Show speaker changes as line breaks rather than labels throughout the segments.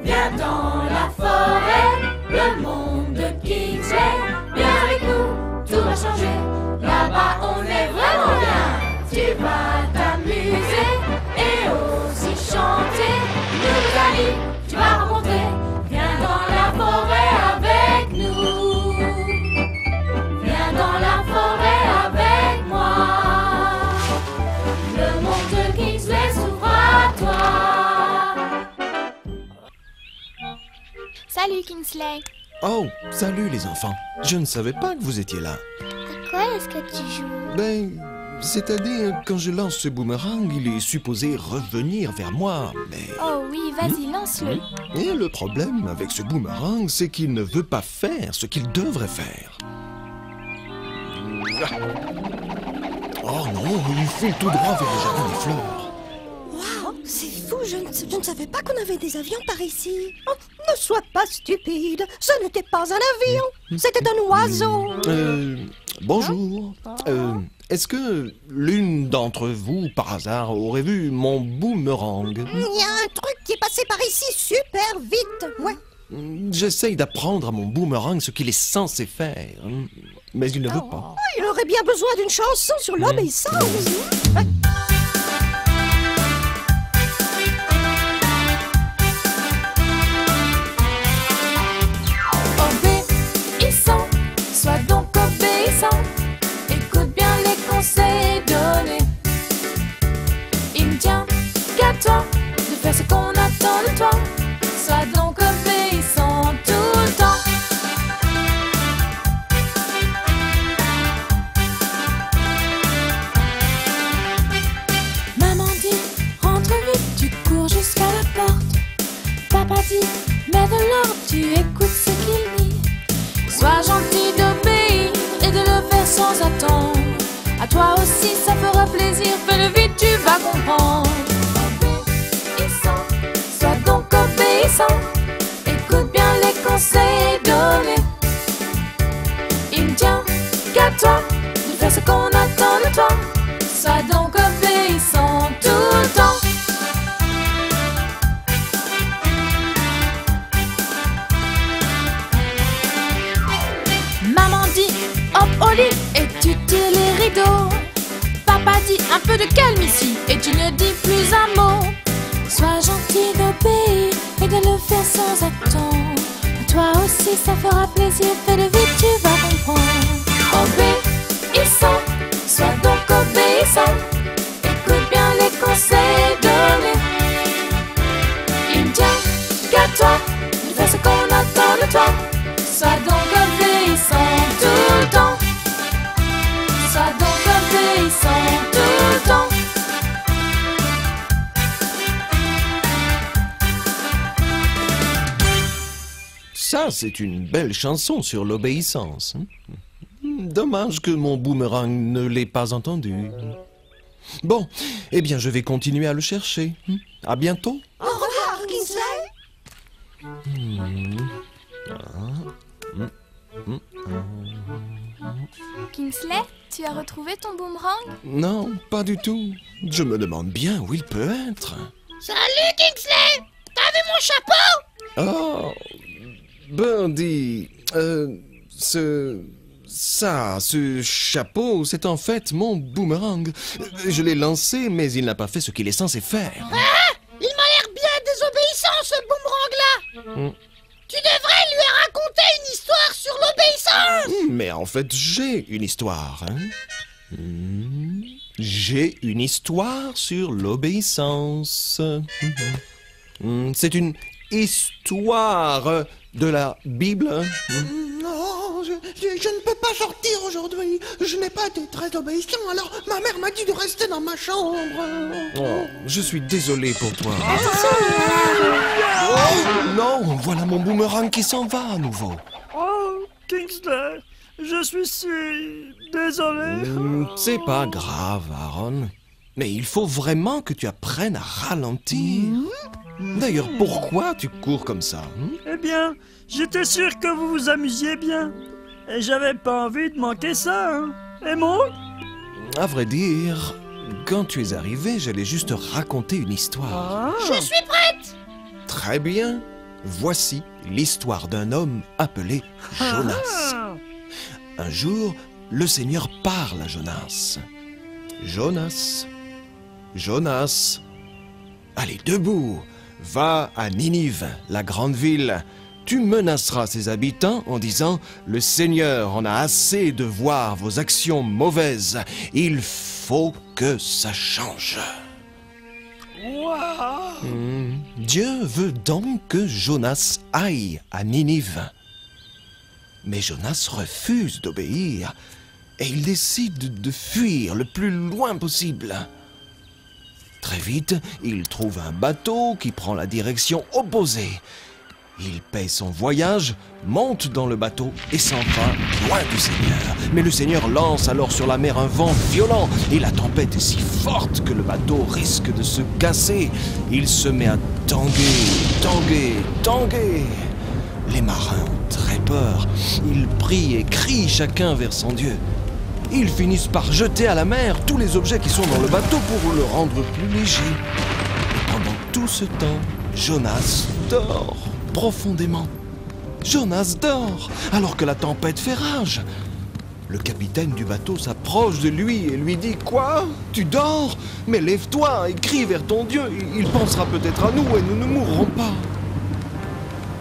Viens dans la forêt, le monde de Kingsley. Viens avec nous, tout va changer. Là-bas on est vraiment bien. Tu vas t'amuser et aussi chanter. Nouveaux amis, tu vas rencontrer. Viens dans la forêt avec nous. Viens dans la forêt avec moi. Le monde de Kingsley s'ouvre à toi.
Salut Kingsley.
Oh, salut les enfants. Je ne savais pas que vous étiez là.
À quoi est-ce que tu joues?
Ben, c'est-à-dire, quand je lance ce boomerang, il est supposé revenir vers moi, mais...
Oh oui, vas-y, lance-le.
Et le problème avec ce boomerang, c'est qu'il ne veut pas faire ce qu'il devrait faire. Oh non, il file tout droit vers le jardin des fleurs.
Waouh, c'est fou, je ne savais pas qu'on avait des avions par ici. Oh, ne sois pas stupide, ce n'était pas un avion, c'était un oiseau.
Bonjour. Est-ce que l'une d'entre vous, par hasard, aurait vu mon boomerang?
Il y a un truc qui est passé par ici super vite, ouais.
J'essaye d'apprendre à mon boomerang ce qu'il est censé faire, mais il ne veut pas.
Il aurait bien besoin d'une chanson sur l'obéissance.
Obéissant, sois donc obéissant. Écoute bien les conseils donnés. Il ne tient qu'à toi de faire ce qu'on attend de toi. Sois donc obéissant tout le temps. Maman dit, rentre vite, tu cours jusqu'à la porte. Papa dit, mets de l'ordre, tu écoutes ce qu'il dit. Sois gentil d'obéir et de le faire sans attendre. À toi aussi ça fera plaisir, fais-le vite, tu vas comprendre. Obéissant, sois donc obéissant. Écoute bien les conseils donnés. Il ne tient qu'à toi de faire ce qu'on attend de toi. Sois donc obéissant tout le temps. Maman dit hop au lit et tu tires les rideaux. Papa dit un peu de calme ici et tu ne dis plus un mot. Sois gentil d'obéir et de le faire sans attendre. À toi aussi ça fera plaisir, fais-le vite, tu vas comprendre. Obéissant, sois donc obéissant. Écoute bien les conseils donnés. Il ne tient qu'à toi de faire ce qu'on attend de toi. Sois donc obéissant tout le temps. Sois donc obéissant tout le temps.
Ça, c'est une belle chanson sur l'obéissance. Dommage que mon boomerang ne l'ait pas entendu. Bon, eh bien, je vais continuer à le chercher. À bientôt.
Au revoir, Kingsley.
Kingsley, tu as retrouvé ton boomerang?
Non, pas du tout. Je me demande bien où il peut être.
Salut, Kingsley. T'as vu mon chapeau?
Oh, Birdie, ce chapeau, c'est en fait mon boomerang. Je l'ai lancé, mais il n'a pas fait ce qu'il est censé faire.
Ah, il m'a l'air bien désobéissant, ce boomerang-là. Tu devrais lui raconter une histoire sur l'obéissance.
Mais en fait, j'ai une histoire. J'ai une histoire sur l'obéissance. C'est une histoire de la Bible.
Non, je ne peux pas sortir aujourd'hui. Je n'ai pas été très obéissant, alors ma mère m'a dit de rester dans ma chambre.
Oh, je suis désolé pour toi. Oh, non, voilà mon boomerang qui s'en va à nouveau.
Oh, Kingsley, je suis si désolé.
C'est pas grave, Aaron. Mais il faut vraiment que tu apprennes à ralentir. D'ailleurs, pourquoi tu cours comme ça?
Eh bien, j'étais sûr que vous vous amusiez bien. Et j'avais pas envie de manquer ça, hein. Et moi?
À vrai dire, quand tu es arrivé, j'allais juste te raconter une histoire.
Je suis prête.
Très bien. Voici l'histoire d'un homme appelé Jonas. Un jour, le Seigneur parle à Jonas. Jonas, Jonas, allez debout, va à Ninive, la grande ville. Tu menaceras ses habitants en disant « Le Seigneur en a assez de voir vos actions mauvaises. Il faut que ça change. » Dieu veut donc que Jonas aille à Ninive. Mais Jonas refuse d'obéir et il décide de fuir le plus loin possible. Très vite, il trouve un bateau qui prend la direction opposée. Il paie son voyage, monte dans le bateau et s'en va loin du Seigneur. Mais le Seigneur lance alors sur la mer un vent violent et la tempête est si forte que le bateau risque de se casser. Il se met à tanguer. Les marins ont très peur. Ils prient et crient chacun vers son Dieu. Ils finissent par jeter à la mer tous les objets qui sont dans le bateau pour le rendre plus léger. Et pendant tout ce temps, Jonas dort profondément. Jonas dort alors que la tempête fait rage. Le capitaine du bateau s'approche de lui et lui dit « Quoi? Tu dors? Mais lève-toi et crie vers ton Dieu. Il pensera peut-être à nous et nous ne mourrons pas. »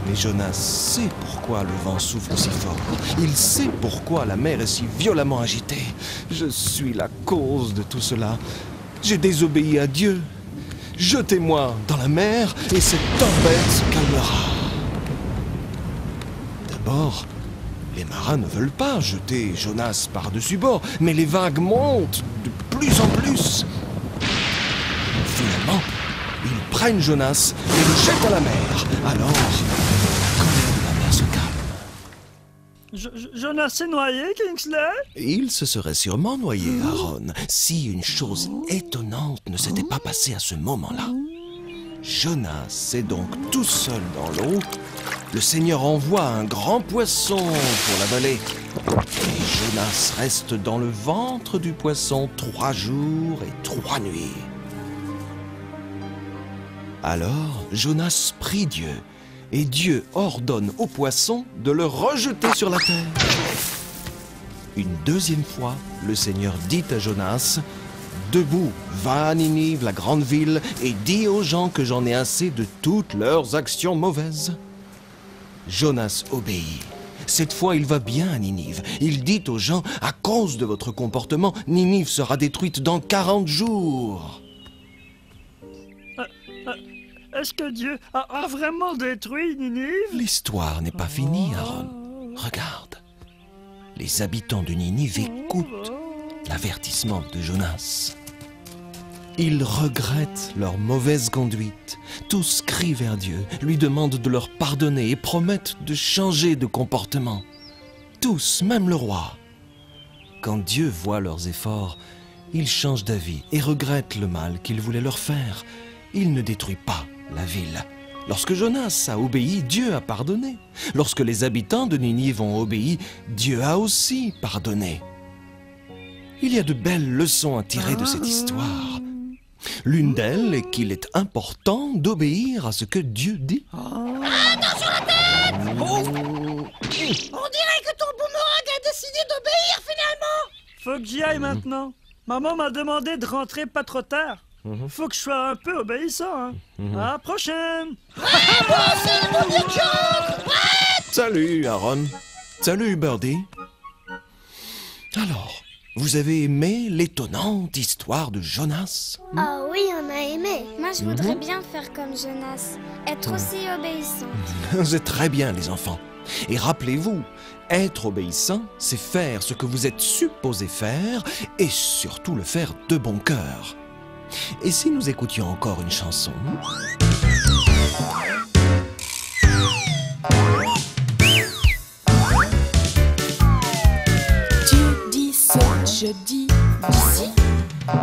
Mais Jonas sait pourquoi le vent souffle si fort. Il sait pourquoi la mer est si violemment agitée. Je suis la cause de tout cela. J'ai désobéi à Dieu. Jetez-moi dans la mer et cette tempête se calmera. D'abord, les marins ne veulent pas jeter Jonas par-dessus bord, mais les vagues montent de plus en plus. Finalement, ils prennent Jonas et le jettent à la mer. Alors, la colère de la mer se calme.
Jonas s'est noyé, Kingsley?
Il se serait sûrement noyé, Aaron, si une chose étonnante ne s'était pas passée à ce moment-là. Jonas est donc tout seul dans l'eau. Le Seigneur envoie un grand poisson pour l'avaler. Et Jonas reste dans le ventre du poisson 3 jours et 3 nuits. Alors, Jonas prie Dieu, et Dieu ordonne au poisson de le rejeter sur la terre. Une deuxième fois, le Seigneur dit à Jonas: « Debout, va à Ninive, la grande ville, et dis aux gens que j'en ai assez de toutes leurs actions mauvaises. » Jonas obéit. Cette fois, il va bien à Ninive. Il dit aux gens: « À cause de votre comportement, Ninive sera détruite dans 40 jours. »
Est-ce que Dieu a vraiment détruit Ninive?
L'histoire n'est pas finie, Aaron. Regarde. Les habitants de Ninive écoutent l'avertissement de Jonas. Ils regrettent leur mauvaise conduite. Tous crient vers Dieu, lui demandent de leur pardonner et promettent de changer de comportement. Tous, même le roi. Quand Dieu voit leurs efforts, il change d'avis et regrette le mal qu'il voulait leur faire. Il ne détruit pas la ville. Lorsque Jonas a obéi, Dieu a pardonné. Lorsque les habitants de Ninive ont obéi, Dieu a aussi pardonné. Il y a de belles leçons à tirer de cette histoire. L'une d'elles est qu'il est important d'obéir à ce que Dieu dit.
Attention à la tête! On dirait que ton boomerang a décidé d'obéir finalement!
Faut que j'y aille maintenant. Maman m'a demandé de rentrer pas trop tard. Faut que je sois un peu obéissant, hein. À la prochaine!
Salut, Aaron. Salut, Birdie. Alors, vous avez aimé l'étonnante histoire de Jonas?
Oh oui, on a aimé. Moi, je voudrais bien faire comme Jonas. Être aussi obéissant.
C'est très bien, les enfants. Et rappelez-vous, être obéissant, c'est faire ce que vous êtes supposé faire et surtout le faire de bon cœur. Et si nous écoutions encore une chanson?
Tu dis ce, je dis d'ici.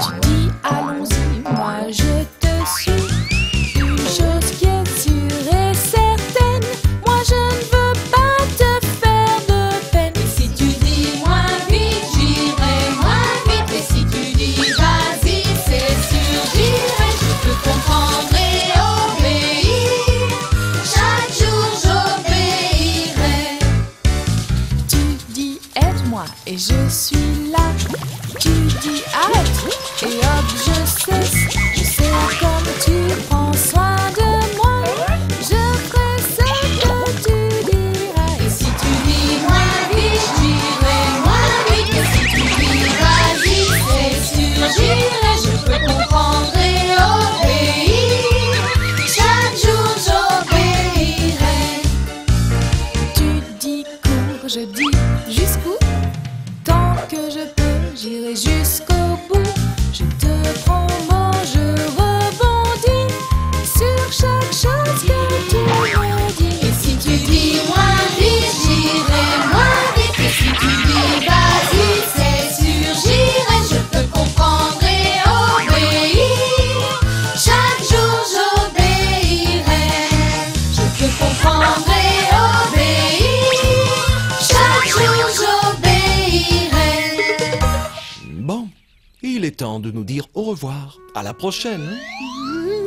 Tu dis allons-y, moi je te suis. Une chose qui est sûre et certaine, moi je ne veux pas te faire de peine. Et si tu dis moins vite, j'irai moins vite. Et si tu dis vas-y, c'est sûr, j'irai. Je te comprendre et obéir chaque jour. tristesse. Je sais comme tu prends soin de moi. Je ferai ce que tu diras. Et si tu dis moins vite, j'irai moins vite. Et si tu dis vas-y, c'est sûr, j'irai. Je peux comprendre et obéir. Chaque jour j'obéirai. Tu dis cours, je dis jusqu'où. Tant que je peux, j'irai jusqu'au bout. Je te promets, je rebondis sur chaque chose que tu me dis. Et si tu dis moins vite, j'irai moins vite. Et si tu dis vas-y, c'est sûr, j'irai. Je peux comprendre et obéir. Chaque jour j'obéirai. Je peux comprendre et obéir. Chaque jour j'obéirai.
Bon, il est temps de nous dire au revoir. À la prochaine.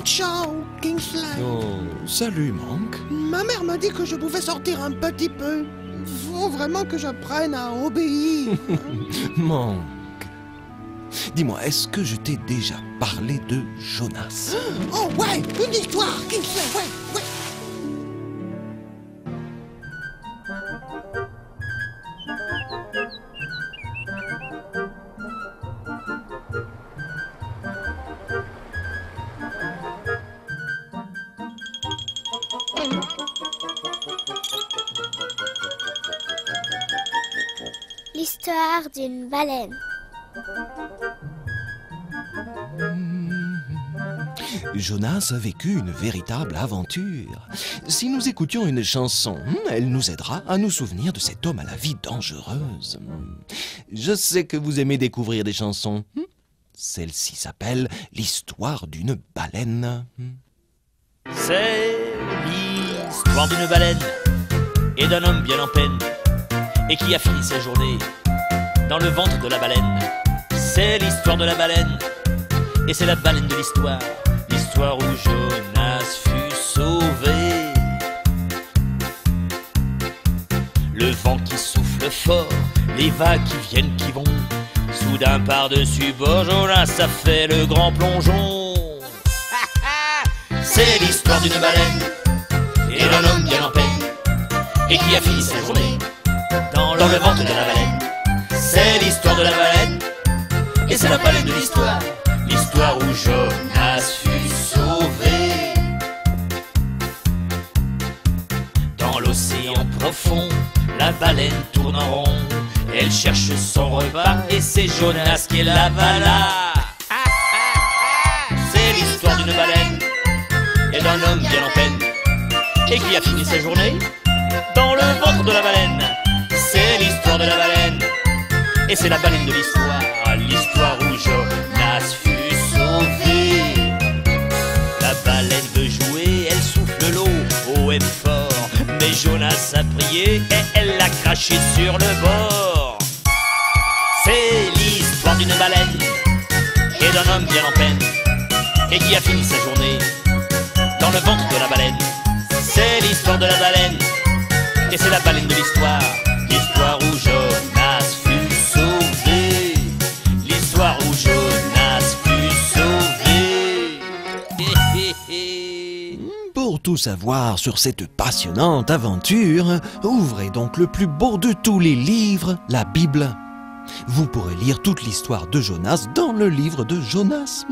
Ciao, Kingsley.
Oh, salut, Monk.
Ma mère m'a dit que je pouvais sortir un petit peu. Faut vraiment que j'apprenne à obéir.
Monk. Dis-moi, est-ce que je t'ai déjà parlé de Jonas?
Oh ouais, une histoire, Kingsley, ouais.
L'histoire d'une baleine.
Jonas a vécu une véritable aventure. Si nous écoutions une chanson, elle nous aidera à nous souvenir de cet homme à la vie dangereuse. Je sais que vous aimez découvrir des chansons. Celle-ci s'appelle L'histoire d'une baleine.
C'est l'histoire d'une baleine et d'un homme bien en peine et qui a fini sa journée dans le ventre de la baleine. C'est l'histoire de la baleine et c'est la baleine de l'histoire. L'histoire où Jonas fut sauvé. Le vent qui souffle fort, les vagues qui viennent, qui vont. Soudain par-dessus bord, Jonas a fait le grand plongeon. C'est l'histoire d'une baleine et d'un homme bien en peine et qui a fini sa journée dans le ventre de la baleine. C'est l'histoire de la baleine et c'est la baleine de l'histoire. L'histoire où Jonas fut sauvé. Dans l'océan profond, la baleine tourne en rond. Elle cherche son repas et c'est Jonas qui l'avala. C'est l'histoire d'une baleine et d'un homme bien en peine et qui a fini sa journée dans le ventre de la baleine. C'est l'histoire de la baleine et c'est la baleine de l'histoire. L'histoire où Jonas fut sauvé. La baleine veut jouer, elle souffle l'eau haut et fort, mais Jonas a prié et elle l'a craché sur le bord. C'est l'histoire d'une baleine et d'un homme bien en peine et qui a fini sa journée dans le ventre de la baleine. C'est l'histoire de la baleine et c'est la baleine de l'histoire. L'histoire où Jonas fut sauvé. L'histoire où Jonas fut sauvé.
Pour tout savoir sur cette passionnante aventure, ouvrez donc le plus beau de tous les livres, la Bible. Vous pourrez lire toute l'histoire de Jonas dans le livre de Jonas.